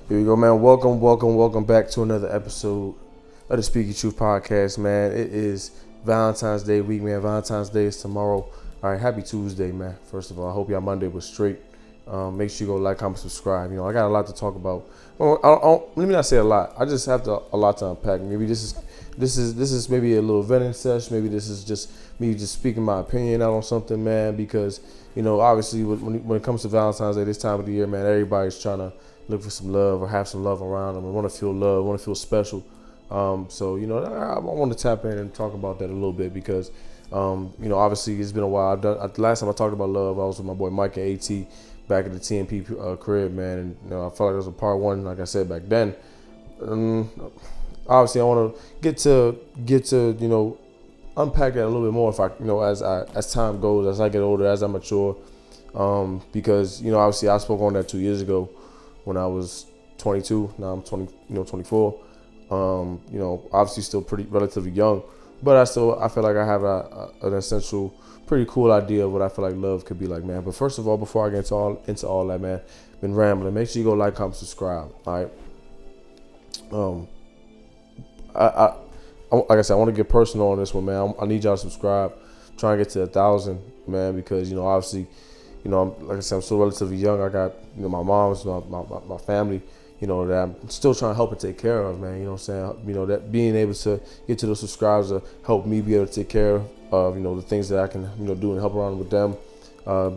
Here we go, man. Welcome back to another episode of the Speak Your Truth podcast, man. It is Valentine's Day week, man. Valentine's Day is tomorrow. All right, happy Tuesday, man. First of all, I hope y'all Monday was straight. Make sure you go like, comment, subscribe. I got a lot to talk about. Well, let me not say a lot. I just have a lot to unpack. Maybe this is maybe a little venting session. Maybe this is just me just speaking my opinion out on something, man. Because obviously, when it comes to Valentine's Day, this time of the year, man, everybody's trying to look for some love or have some love around them and want to feel love, want to feel special. So I want to tap in and talk about that a little bit because, obviously it's been a while. The last time I talked about love, I was with my boy Mike and AT back at the TNP crib, man. And I felt like it was a part one, like I said back then. Obviously, I want to get to unpack that a little bit more if as time goes, as I get older, as I mature. Because obviously I spoke on that 2 years ago when I was 22. Now I'm 24. Obviously still pretty relatively young, but I feel like I have an essential, pretty cool idea of what I feel like love could be like, man. But first of all, before I get into all that, man, been rambling. Make sure you go like, comment, subscribe. All right. Like I said, I want to get personal on this one, man. I need y'all to subscribe. I'm trying to get to 1,000, man, because obviously, like I said, I'm still relatively young. I got my mom's, my family, that I'm still trying to help and take care of, man. You know what I'm saying? That being able to get to those subscribers will help me be able to take care of, the things that I can, do and help around with them.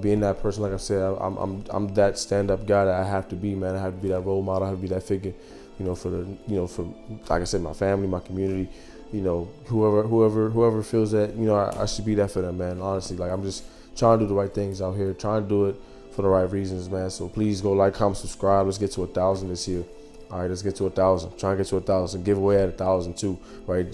Being that person, like I said, I'm that stand-up guy that I have to be, man. I have to be that role model. I have to be that figure, for like I said, my family, my community, whoever feels that, I should be that for them, man. Honestly, like I'm just trying to do the right things out here, trying to do it for the right reasons, man. So please go like, comment, subscribe. Let's get to 1,000 this year. All right, let's get to 1,000. Trying to get to 1,000. Give away at 1,000 too, right?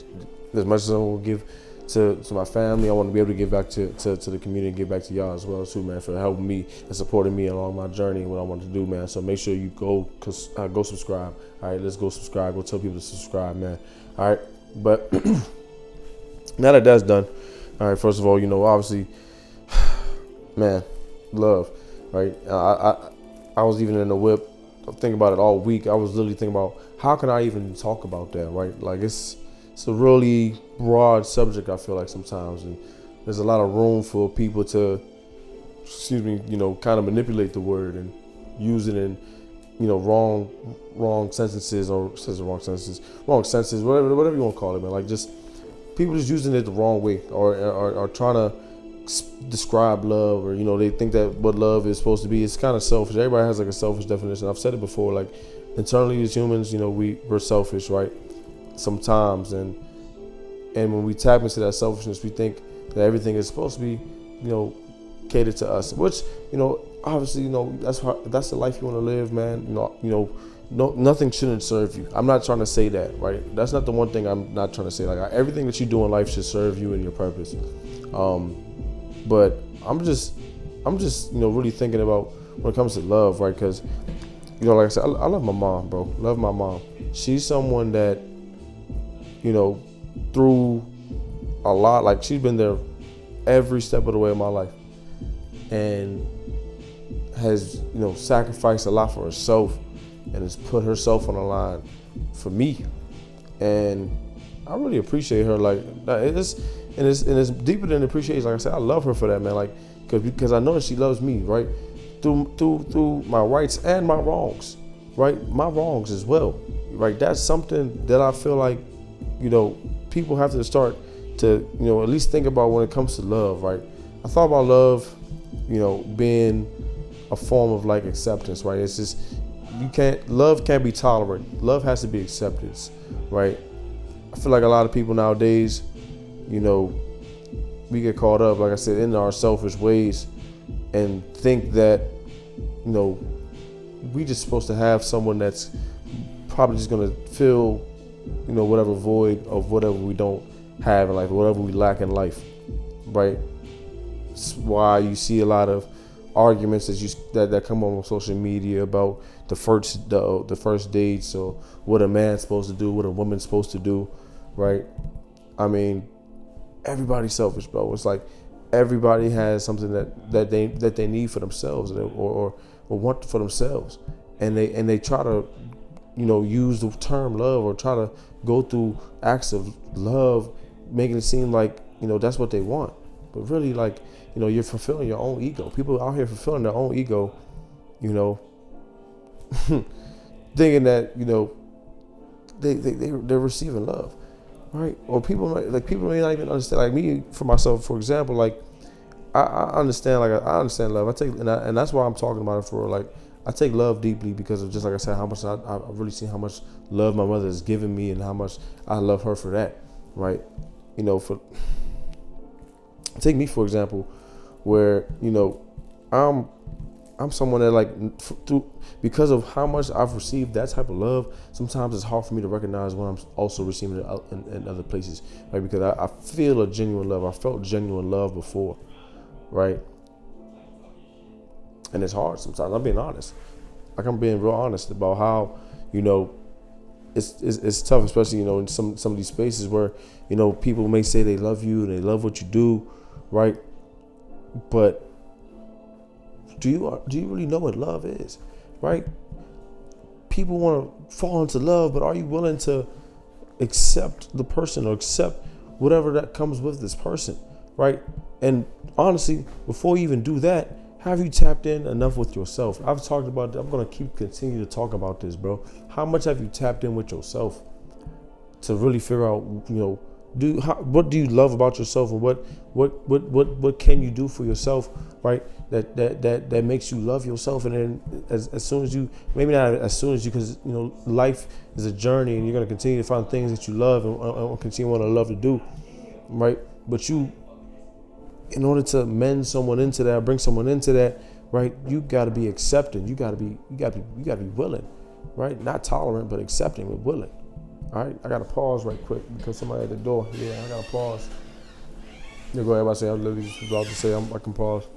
As much as I want to give to my family, I want to be able to give back to the community and give back to y'all as well too, man, for helping me and supporting me along my journey and what I want to do, man. So make sure you go subscribe. All right, let's go subscribe. Go tell people to subscribe, man. All right, but now that that's done, all right. First of all, obviously, man, love, right? I was even in the whip thinking about it all week. I was literally thinking about how can I even talk about that, right? Like it's a really broad subject, I feel like sometimes, and there's a lot of room for people to, kind of manipulate the word and use it in, wrong sentences or wrong senses, whatever you want to call it, man. Like just people just using it the wrong way or trying to describe love, or they think that what love is supposed to be. It's kind of selfish. Everybody has like a selfish definition. I've said it before, like internally as humans, we're selfish, right? Sometimes, and when we tap into that selfishness, we think that everything is supposed to be catered to us, which obviously that's the life you want to live, man. Nothing shouldn't serve you. I'm not trying to say that, right? That's not the one thing I'm not trying to say. Like everything that you do in life should serve you and your purpose. But I'm just really thinking about when it comes to love, right? Because like I said, I love my mom, bro. Love my mom. She's someone that through a lot, like she's been there every step of the way of my life, and has sacrificed a lot for herself, and has put herself on the line for me, and I really appreciate her. Like it's deeper than appreciation. Like I said, I love her for that, man. Like because I know that she loves me, right? Through my rights and my wrongs, right? My wrongs as well, right? That's something that I feel like people have to start to at least think about when it comes to love, right? I thought about love, being a form of like acceptance, right? It's just love can't be tolerated. Love has to be acceptance, right? I feel like a lot of people nowadays, we get caught up, like I said, in our selfish ways and think that, we just supposed to have someone that's probably just gonna fill, whatever void of whatever we don't have in life, whatever we lack in life, right? It's why you see a lot of arguments that come on social media about the first dates, or what a man's supposed to do, what a woman's supposed to do, right? I mean, everybody's selfish, bro. It's like everybody has something that they need for themselves, or want for themselves, and they try to use the term love or try to go through acts of love, making it seem like, that's what they want. But really, like, you're fulfilling your own ego. People out here fulfilling their own ego, thinking that, they're receiving love, right? Or people may not even understand. Like me, for myself, for example, like I understand, I understand love. And that's why I'm talking about it for, like, I take love deeply because of, just like I said, how much I've really seen how much love my mother has given me and how much I love her for that, right? Take me for example, where I'm someone that, like, because of how much I've received that type of love, sometimes it's hard for me to recognize when I'm also receiving it in other places, right? Because I feel a genuine love. I felt genuine love before, right? And it's hard sometimes. I'm being honest. Like, I'm being real honest about how, it's tough, especially, in some of these spaces where, people may say they love you and they love what you do, right? But do you really know what love is, right? People want to fall into love, but are you willing to accept the person or accept whatever that comes with this person, right? And honestly, before you even do that, have you tapped in enough with yourself? I've talked about, I'm going to continue to talk about this, bro. How much have you tapped in with yourself to really figure out, what do you love about yourself, and what can you do for yourself, right? That makes you love yourself. And then as soon as you, maybe not as soon as you, because life is a journey, and you're going to continue to find things that you love and continue want to love to do, right? But in order to mend someone into that, bring someone into that, right, you got to be accepting. You got to be willing, right? Not tolerant, but accepting, but willing. All right, I got to pause right quick because somebody at the door. Yeah, I got to pause. You go ahead. I say I'm literally just about to say I can pause.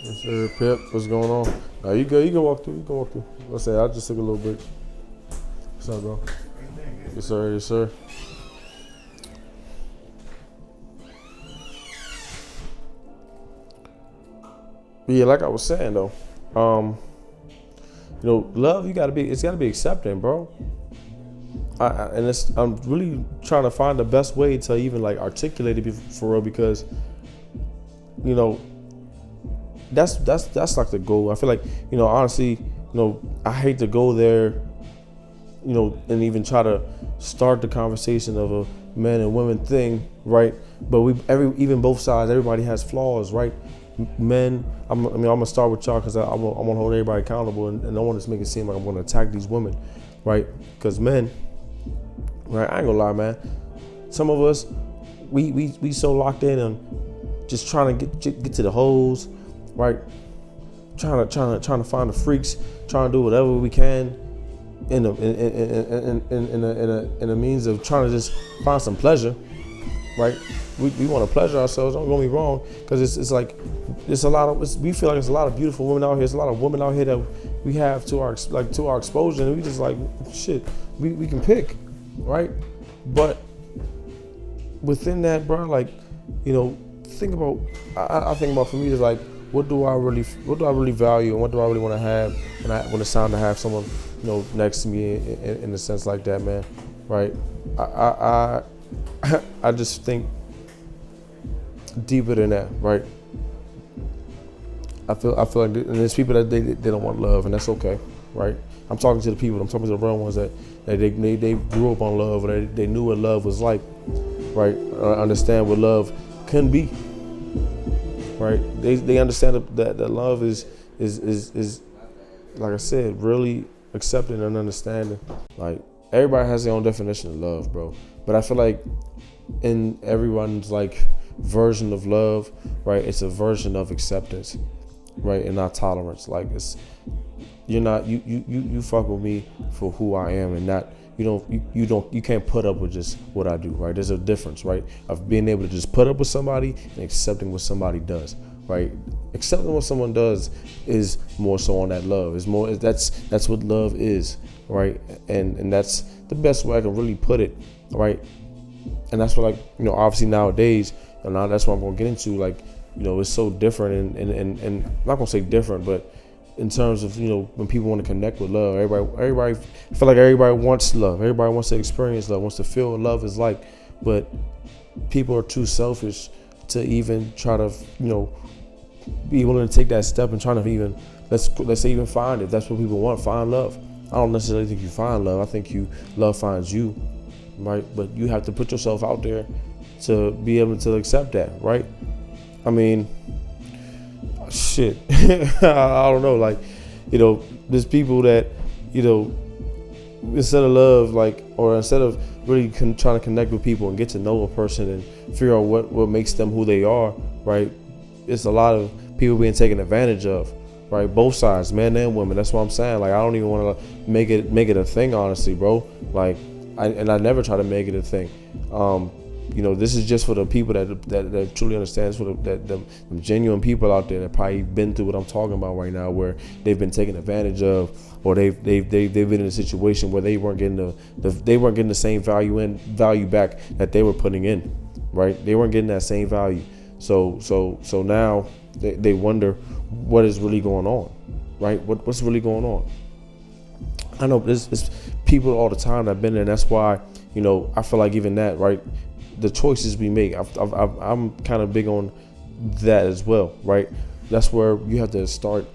Yes, sir, Pip. What's going on? Now you go. You can walk through. Let's say I just took a little break. What's up, bro? Yes, sir. Yes, sir. But yeah, like I was saying though, love, it's gotta be accepting, bro. I'm really trying to find the best way to even, like, articulate it for real, because that's like the goal. I feel like, honestly, I hate to go there, and even try to start the conversation of a man and women thing, right? But even both sides, everybody has flaws, right? Men, I'm gonna start with y'all because I want to hold everybody accountable, and I don't want to make it seem like I'm gonna attack these women, right? Because men, right? I ain't gonna lie, man. Some of us, we so locked in and just trying to get to the hoes, right? Trying to find the freaks, trying to do whatever we can in a means of trying to just find some pleasure, right? We want to pleasure ourselves. Don't get me wrong, because it's like we feel like there's a lot of beautiful women out here. There's a lot of women out here that we have to our exposure, and we just like, shit. We can pick, right? But within that, bro, like, think about. I think about, for me, is like, what do I really value, and what do I really want to have when it's time to have someone next to me in a sense like that, man, right? I just think deeper than that, right? I feel like, and there's people that they don't want love, and that's okay, right? I'm talking to the people. I'm talking to the real ones that they grew up on love, or they knew what love was like, right? Understand what love can be, right? They understand that love is like I said, really accepting and understanding. Like, everybody has their own definition of love, bro. But I feel like in everyone's, like, version of love, right, it's a version of acceptance, right, and not tolerance. Like, you fuck with me for who I am, and not, you can't put up with just what I do, right? There's a difference, right, of being able to just put up with somebody and accepting what somebody does, right? Accepting what someone does is more so on that love. It's more, that's what love is, right? And that's the best way I can really put it, right? And that's what, like, obviously nowadays, and now that's what I'm gonna get into, like, it's so different, and I'm not gonna say different, but in terms of when people want to connect with love, everybody I feel like everybody wants love, everybody wants to experience love, wants to feel what love is like, but people are too selfish to even try to be willing to take that step and trying to even let's say even find it. That's what people want, find love. I don't necessarily think you find love. I think love finds you, right? But you have to put yourself out there to be able to accept that, right? I mean, shit. I don't know. Like, there's people that, instead of love, like, or instead of really trying to connect with people and get to know a person and figure out what makes them who they are, right? It's a lot of people being taken advantage of, right? Both sides, men and women. That's what I'm saying. Like, I don't even want to make it a thing, honestly, bro. Like, I never try to make it a thing. This is just for the people that truly understand. It's for the genuine people out there that probably been through what I'm talking about right now, where they've been taken advantage of, or they've been in a situation where they weren't getting the same value back that they were putting in, right? They weren't getting that same value. So now they wonder what is really going on, right? What's really going on? I know there's people all the time that have been there, and that's why I feel like even that, right? The choices we make, I'm kind of big on that as well, right? That's where you have to start,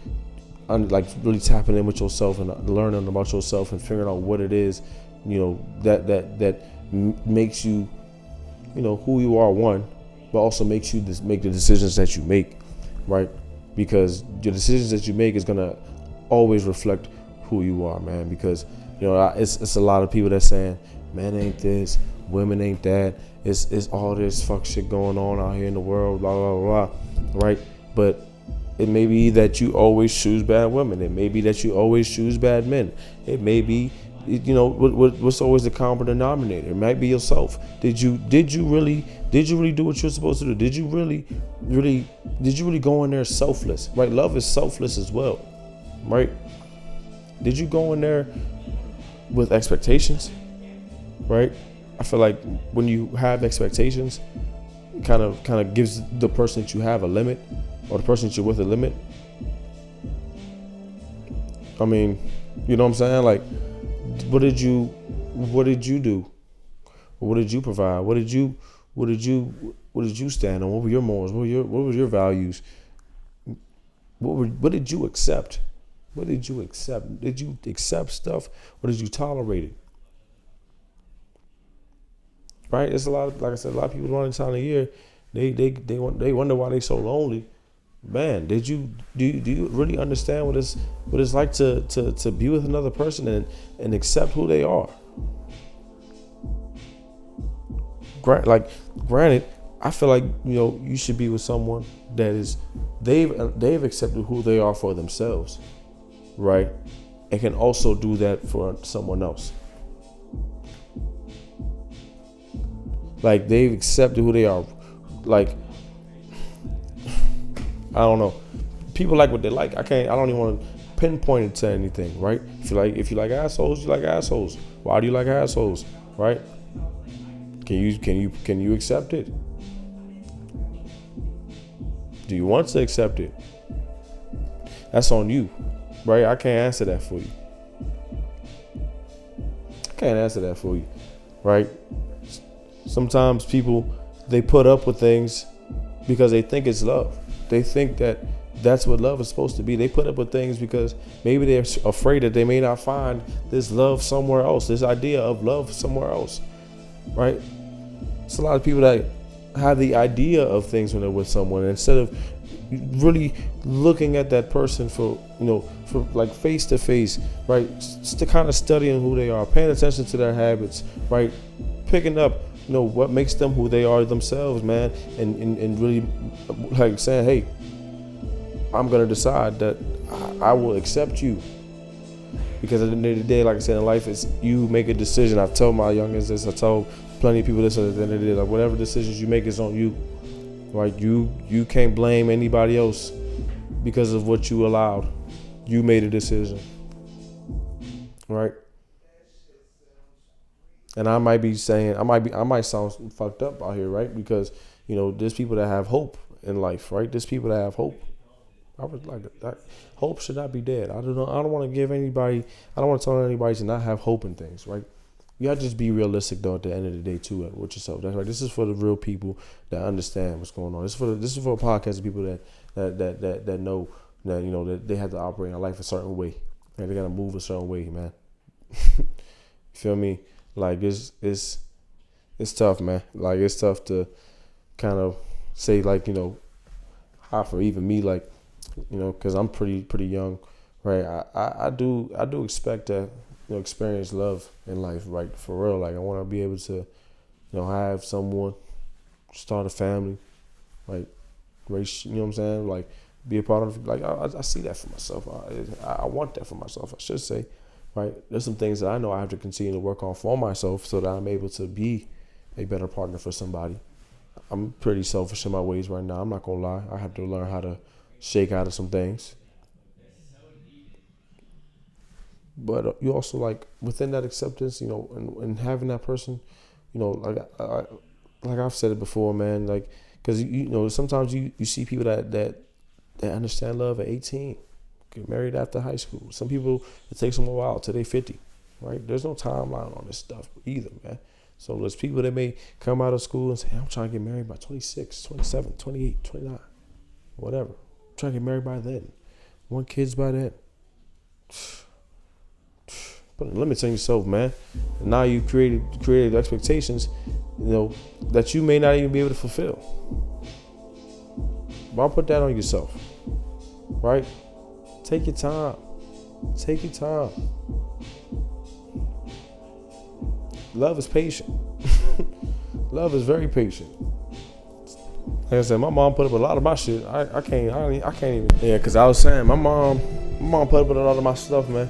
like, really tapping in with yourself and learning about yourself and figuring out what it is, that makes you, who you are, one, but also makes you make the decisions that you make, right? Because your decisions that you make is gonna always reflect who you are, man. Because it's a lot of people that saying, men ain't this, women ain't that. It's all this fuck shit going on out here in the world, blah, blah, blah, right? But it may be that you always choose bad women. It may be that you always choose bad men. It may be, what's always the common denominator? It might be yourself. Did you really do what you're supposed to do? Did you really go in there selfless, right? Love is selfless as well, right? Did you go in there with expectations, right? I feel like when you have expectations, it kind of gives the person that you have a limit, or the person that you're with a limit. I mean, you know what I'm saying? Like, what did you do? What did you provide? What did you stand on? What were your morals? What were your values? What did you accept? What did you accept? Did you accept stuff, or did you tolerate it? Right? It's like I said, a lot of people around this time of year, they wonder why they so lonely. Man, do you really understand what it's like to be with another person and accept who they are? Granted, I feel like you should be with someone that is they've accepted who they are for themselves, right? And can also do that for someone else. Like, they've accepted who they are. Like, I don't know. People like what they like. I don't even want to pinpoint it to anything, right? If you like assholes, you like assholes. Why do you like assholes, right? Can you accept it? Do you want to accept it? That's on you, right? I can't answer that for you. Right? Sometimes people, they put up with things because they think it's love. They think that that's what love is supposed to be. They put up with things because maybe they're afraid that they may not find this love somewhere else, this idea of love somewhere else, right? It's a lot of people that have the idea of things when they're with someone, and instead of really looking at that person for like face to face, right? Just kind of studying who they are, paying attention to their habits, right? Picking up what makes them who they are themselves, man, and really like saying, hey, I'm gonna decide that I will accept you, because at the end of the day, like I said, in life, it's you make a decision. I've told my youngins this, I told plenty of people this. At the end of the day, like, whatever decisions you make is on you, right? You can't blame anybody else because of what you allowed. You made a decision, right? And I might be saying, I might sound fucked up out here, right? Because there's people that have hope in life, right? There's people that have hope. I was like that. Hope should not be dead. I don't know. I don't want to give anybody. I don't want to tell anybody to not have hope in things, right? You gotta just be realistic though. At the end of the day, too, with yourself. That's right. This is for the real people that understand what's going on. This is for a podcast of people that know that that they have to operate in life a certain way. And they gotta move a certain way, man. You feel me? Like it's tough, man. Like it's tough to kind of say like how for even me like because I'm pretty young, right? I do expect to experience love in life, right? For real. Like I want to be able to have someone, start a family, like race. You know what I'm saying? Like be a part of. Like I see that for myself. I want that for myself. I should say, right? There's some things that I know I have to continue to work on for myself so that I'm able to be a better partner for somebody. I'm pretty selfish in my ways right now. I'm not gonna lie. I have to learn how to shake out of some things. But you also like within that acceptance, and having that person, like I've said it before, man. Like, because sometimes you see people that understand love at 18, get married after high school. Some people it takes them a while till they 50, right? There's no timeline on this stuff either, man. So there's people that may come out of school and say, I'm trying to get married by 26, 27, 28, 29, whatever. I'm trying to get married by then. Want kids by then. Putting limits on yourself, man. And now you created expectations, that you may not even be able to fulfill. Why put that on yourself? Right? Take your time. Take your time. Love is patient. Love is very patient. Like I said, my mom put up a lot of my shit. I can't even. Yeah, because I was saying, my mom put up with a lot of my stuff, man.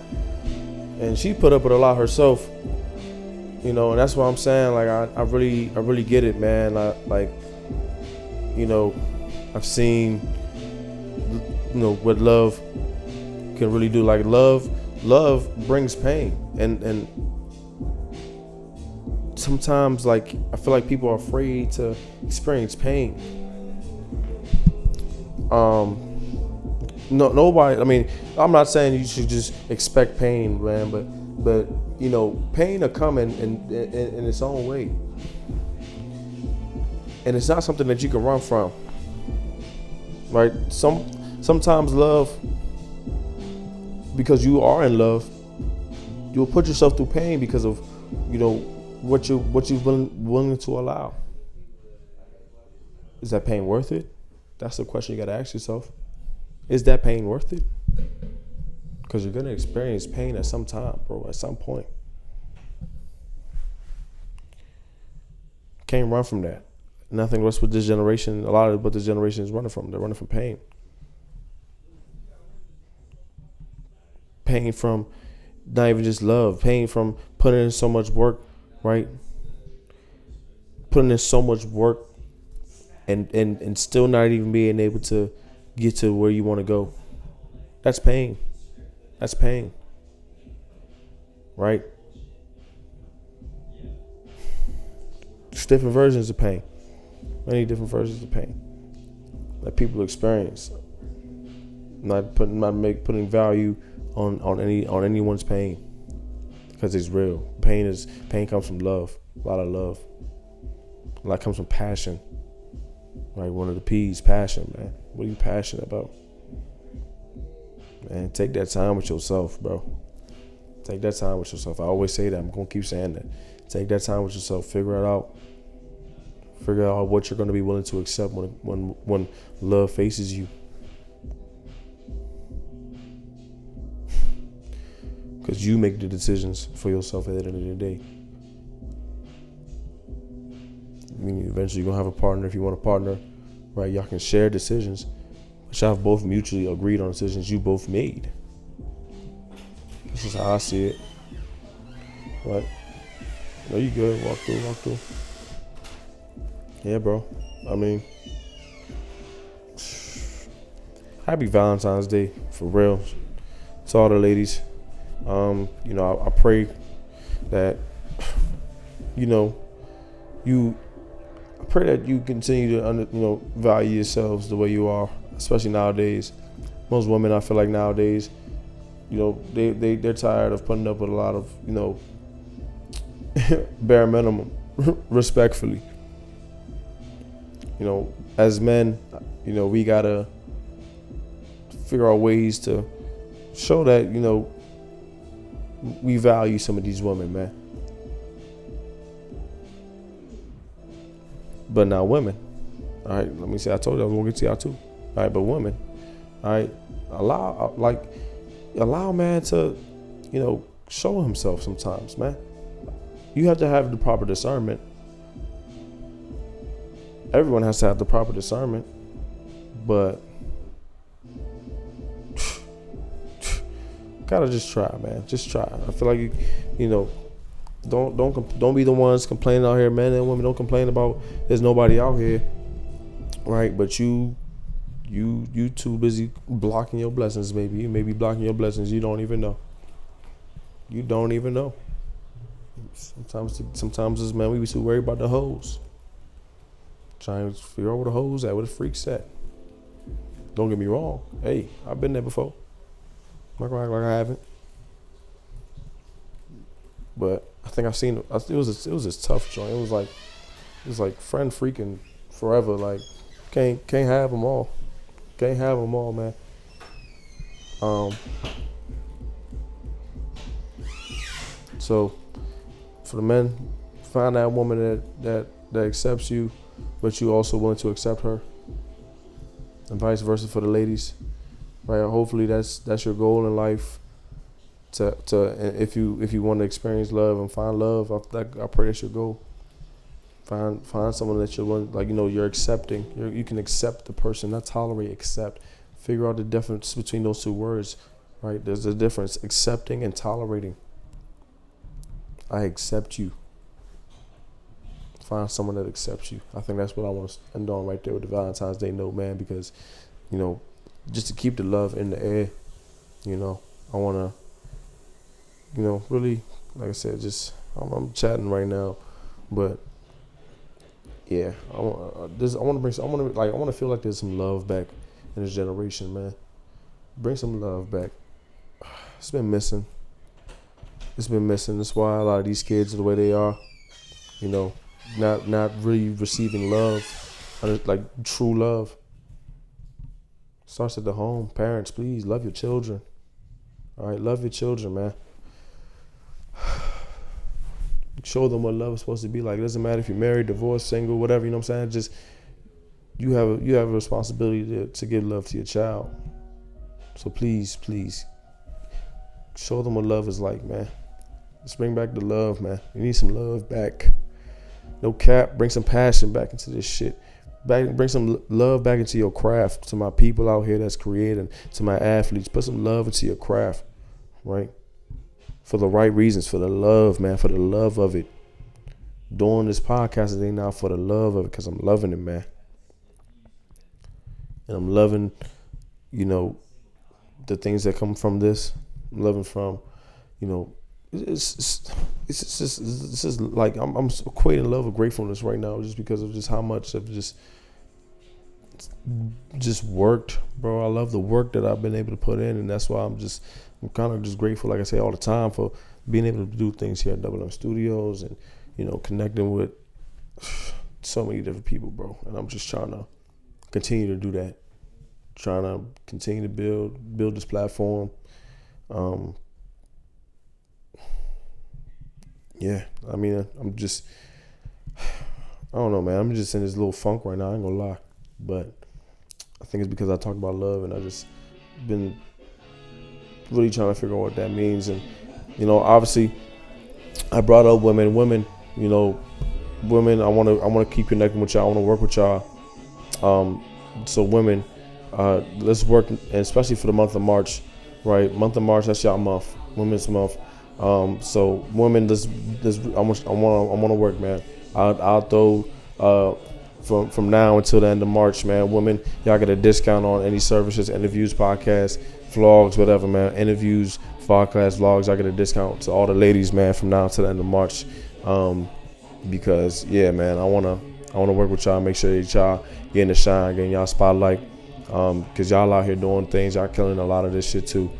And she put up with a lot herself, and that's what I'm saying. Like I really get it, man. I've seen, what love can really do. Like love brings pain, and sometimes like I feel like people are afraid to experience pain. No, nobody. I mean, I'm not saying you should just expect pain, man, but pain will come in its own way, and it's not something that you can run from, right? Sometimes love, because you are in love, you'll put yourself through pain because of what you've been willing to allow. Is that pain worth it? That's the question you got to ask yourself. Is that pain worth it? Because you're going to experience pain at some time, bro, at some point. Can't run from that. Nothing else with this generation, a lot of what this generation is running from. They're running from pain. Pain from not even just love. Pain from putting in so much work, right? Putting in so much work and still not even being able to get to where you want to go. That's pain. That's pain. Right? There's different versions of pain. Many different versions of pain that people experience. Not putting value on anyone's pain, because it's real. Pain comes from love. A lot of love. A lot comes from passion. Right, one of the P's, passion, man. What are you passionate about? Man, take that time with yourself, bro. Take that time with yourself. I always say that. I'm going to keep saying that. Take that time with yourself. Figure it out. Figure out what you're going to be willing to accept when love faces you. Because you make the decisions for yourself at the end of the day. I mean, eventually you're going to have a partner if you want a partner, right? Y'all can share decisions, but y'all have both mutually agreed on decisions you both made. This is how I see it. What? No, you good. Walk through. Yeah, bro. I mean, happy Valentine's Day, for real. To all the ladies. I pray that, pray that you continue to value yourselves the way you are, especially nowadays. Most women, I feel like nowadays, they're tired of putting up with a lot of bare minimum, respectfully. As men, we gotta figure out ways to show that we value some of these women, man. But now women, all right, let me say, I told you I was gonna get to y'all too. All right, but women, all right, allow man to, show himself sometimes, man. You have to have the proper discernment. Everyone has to have the proper discernment, but gotta just try, man. Just try. I feel like don't be the ones complaining out here, men and women. Don't complain about there's nobody out here, right? But you too busy blocking your blessings, maybe. You may be blocking your blessings. You don't even know. You don't even know. Sometimes as men, we be too worried about the hoes. Trying to figure out where the hoes at, where the freaks at. Don't get me wrong. Hey, I've been there before. I'm not gonna act like I haven't. But I think I've seen it. It was a tough joint. It was like friend freaking forever. Like can't have them all. Can't have them all, man. So for the men, find that woman that accepts you, but you also willing to accept her, and vice versa for the ladies, right? Hopefully that's your goal in life. To if you want to experience love and find love, I pray that's your goal. Find someone that you're accepting. You can accept the person, not tolerate, accept. Figure out the difference between those two words, right? There's a difference, accepting and tolerating. I accept you. Find someone that accepts you. I think that's what I want to end on right there with the Valentine's Day note, man, because, just to keep the love in the air, I want to, really, like I said, just, I'm chatting right now, but yeah, I want to feel like there's some love back in this generation, man. Bring some love back. It's been missing. That's why a lot of these kids are the way they are, not really receiving love, like true love. Starts at the home. Parents, please love your children. All right, love your children, man. Show them what love is supposed to be like. It doesn't matter if you're married, divorced, single, whatever. You know what I'm saying? Just you have a responsibility to give love to your child. So please show them what love is like, man. Let's bring back the love, man. You need some love back. No cap. Bring some passion back into this shit. Bring some love back into your craft. To my people out here that's creating, to my athletes, put some love into your craft, right? For the right reasons, for the love, man, for the love of it. Doing this podcast today now for the love of it, because I'm loving it, man. And I'm loving, the things that come from this. I'm loving from, it's just like I'm equating love with gratefulness right now, just because of just how much I've just worked, bro. I love the work that I've been able to put in, and that's why I'm kind of just grateful, like I say all the time, for being able to do things here at Double M Studios and connecting with so many different people, bro. And I'm just trying to continue to do that, trying to continue to build this platform. Yeah, I mean, I don't know, man. I'm just in this little funk right now. I ain't gonna lie, but I think it's because I talk about love, and I just been really trying to figure out what that means. And obviously, I brought up women. Women, I want to keep connecting with y'all. I want to work with y'all. So women, let's work, and especially for the month of March, right? Month of March, that's y'all month, Women's Month. So women, I want to work, man. I'll throw from now until the end of March, man. Women, y'all get a discount on any services, interviews, podcasts, vlogs, whatever, man. Interviews, podcast, vlogs. I get a discount to all the ladies, man, from now to the end of March. Because yeah, man, I wanna I want to work with y'all, make sure that y'all getting the shine, getting y'all spotlight. Cause y'all out here doing things, y'all killing a lot of this shit too.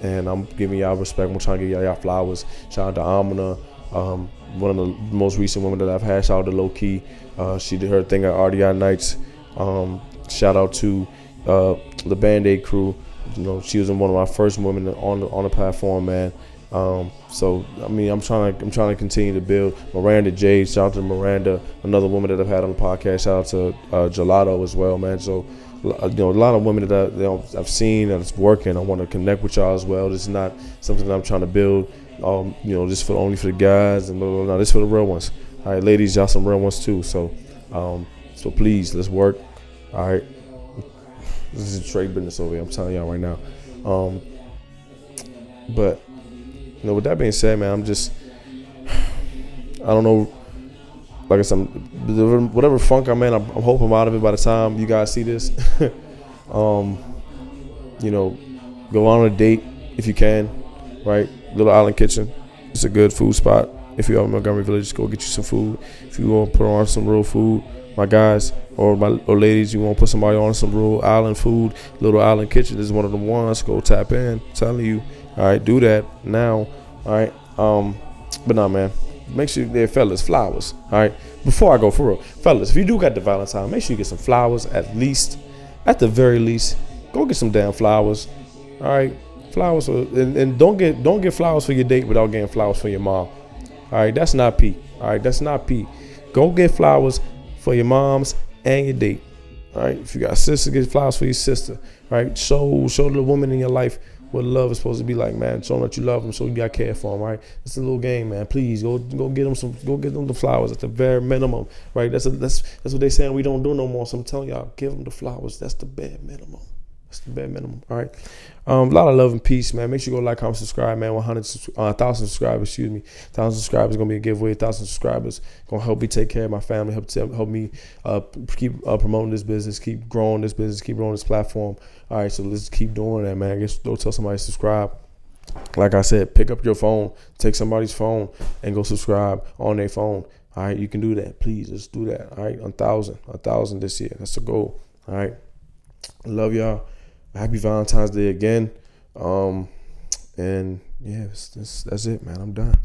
And I'm giving y'all respect. I'm trying to give y'all flowers. Shout out to Amina, one of the most recent women that I've had. Shout out to Low Key. She did her thing at RDI Nights. Shout out to the Band-Aid crew. You know, she was one of my first women on the platform, man. So I mean, I'm trying to continue to build. Miranda Jade, shout out to Miranda, another woman that I've had on the podcast. Shout out to Gelato as well, man. So a lot of women that I've seen that it's working. I want to connect with y'all as well. This is not something that I'm trying to build, just only for the guys and blah, blah, blah. This is for the real ones. All right, ladies, y'all some real ones too. So please, let's work. All right, this is a trade business over here. I'm telling y'all right now. But with that being said, man, I don't know. Like I said, whatever funk I'm in, I'm hoping I'm out of it by the time you guys see this. Go on a date if you can, right? Little Island Kitchen. It's a good food spot. If you're out in Montgomery Village, just go get you some food. If you want to put on some real food, my guys or ladies, you want to put somebody on some real island food, Little Island Kitchen is one of the ones. Go tap in. I'm telling you. All right, do that now. All right. But nah, man. Make sure there, fellas, flowers. All right. Before I go, for real, fellas, if you do got the Valentine, make sure you get some flowers at the very least. Go get some damn flowers. All right, flowers, and don't get flowers for your date without getting flowers for your mom. All right, that's not P. All right, that's not P. Go get flowers for your moms and your date. All right, if you got a sister, get flowers for your sister. All right, show the woman in your life what love is supposed to be like, man. Show them that you love them, so you got care for them, right? It's a little game, man. Please go get them the flowers at the very minimum, right? That's what they saying we don't do no more. So I'm telling y'all, give them the flowers. That's the bare minimum. That's the bare minimum. All right. A lot of love and peace, man. Make sure you go like, comment, subscribe, man. 1,000 subscribers, excuse me. 1,000 subscribers gonna be a giveaway. 1,000 subscribers gonna help me take care of my family. Help me keep promoting this business, keep growing this business, keep growing this platform. All right, so let's keep doing that, man. I guess go tell somebody to subscribe. Like I said, pick up your phone, take somebody's phone, and go subscribe on their phone. All right, you can do that. Please, let's do that. All right, 1,000 this year. That's the goal. All right, love y'all. Happy Valentine's Day again. And yeah, that's it, man. I'm done.